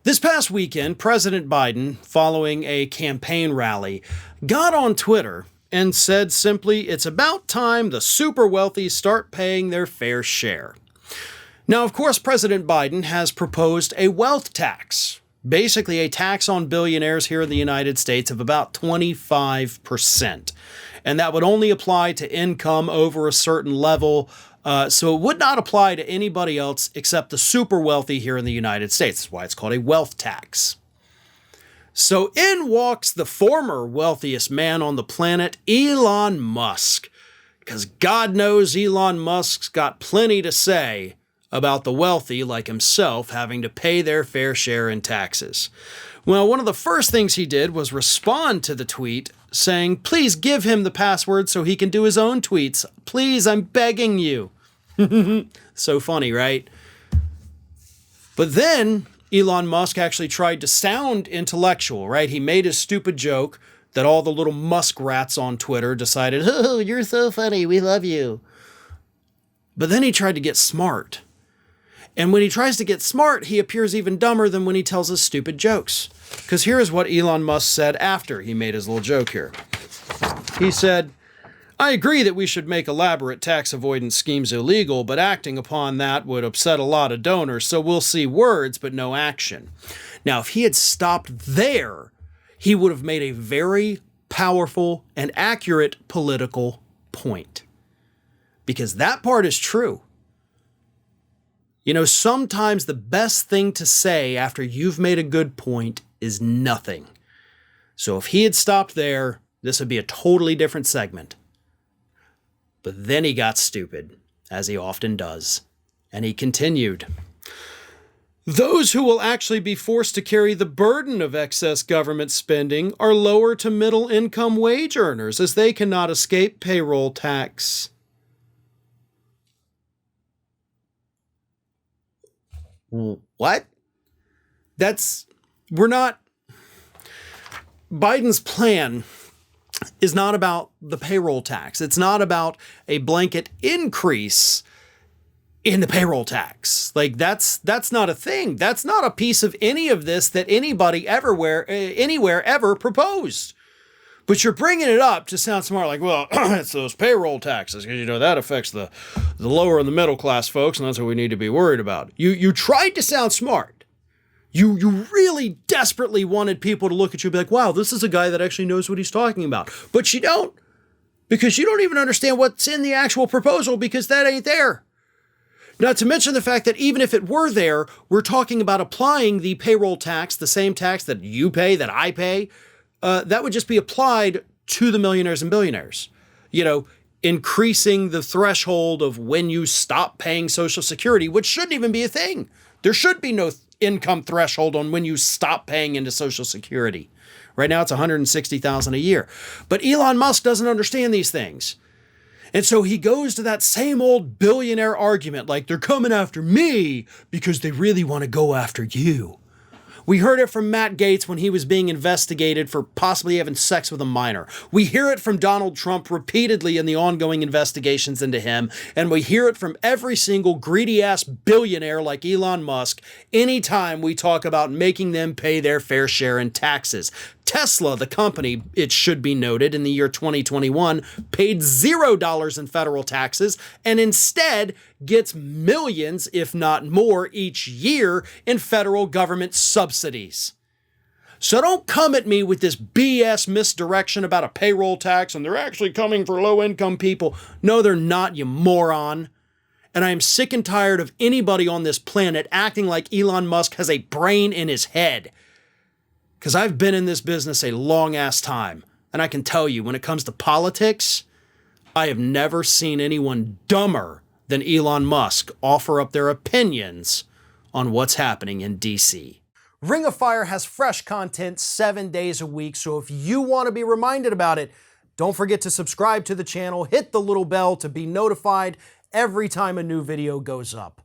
This past weekend, President Biden, following a campaign rally, got on Twitter and said simply, "It's about time the super wealthy start paying their fair share." Now, of course, President Biden has proposed a wealth tax, basically a tax on billionaires here in the United States of about 25%. And that would only apply to income over a certain level. So it would not apply to anybody else except the super wealthy here in the United States. That's why it's called a wealth tax. So in walks the former wealthiest man on the planet, Elon Musk. Because God knows Elon Musk's got plenty to say about the wealthy like himself having to pay their fair share in taxes. Well, one of the first things he did was respond to the tweet saying, "Please give him the password so he can do his own tweets. Please, I'm begging you." So funny, right? But then Elon Musk actually tried to sound intellectual, right? He made his stupid joke that all the little muskrats on Twitter decided, "Oh, you're so funny. We love you." But then he tried to get smart. And when he tries to get smart, he appears even dumber than when he tells his stupid jokes. Because here is what Elon Musk said after he made his little joke here. He said, "I agree that we should make elaborate tax avoidance schemes illegal, but acting upon that would upset a lot of donors, so we'll see words but no action." Now, if he had stopped there, he would have made a very powerful and accurate political point. Because that part is true. You know, sometimes the best thing to say after you've made a good point is nothing. So if he had stopped there, this would be a totally different segment. But then he got stupid, as he often does. And he continued, "Those who will actually be forced to carry the burden of excess government spending are lower to middle income wage earners, as they cannot escape payroll tax." What? Biden's plan is not about the payroll tax. It's not about a blanket increase in the payroll tax. Like that's not a thing. That's not a piece of any of this that anybody anywhere ever proposed. But you're bringing it up to sound smart, like, well, it's those payroll taxes, because, you know, that affects the lower and the middle class folks, and that's what we need to be worried about. You tried to sound smart. You really desperately wanted people to look at you and be like, wow, this is a guy that actually knows what he's talking about. But you don't, because you don't even understand what's in the actual proposal, because that ain't there. Not to mention the fact that even if it were there, we're talking about applying the payroll tax, the same tax that you pay, that I pay, that would just be applied to the millionaires and billionaires, you know, increasing the threshold of when you stop paying Social Security, which shouldn't even be a thing. There should be no income threshold on when you stop paying into Social Security. Right now, it's $160,000 a year. But Elon Musk doesn't understand these things. And so he goes to that same old billionaire argument, like they're coming after me because they really want to go after you. We heard it from Matt Gaetz when he was being investigated for possibly having sex with a minor. We hear it from Donald Trump repeatedly in the ongoing investigations into him. And we hear it from every single greedy-ass billionaire like Elon Musk anytime we talk about making them pay their fair share in taxes. Tesla, the company, it should be noted, in the year 2021, paid $0 in federal taxes and instead gets millions, if not more, each year in federal government subsidies. So don't come at me with this BS misdirection about a payroll tax and they're actually coming for low-income people. No, they're not, you moron. And I am sick and tired of anybody on this planet acting like Elon Musk has a brain in his head. Because I've been in this business a long-ass time, and I can tell you, when it comes to politics, I have never seen anyone dumber than Elon Musk offer up their opinions on what's happening in D.C. Ring of Fire has fresh content 7 days a week, so if you want to be reminded about it, don't forget to subscribe to the channel, hit the little bell to be notified every time a new video goes up.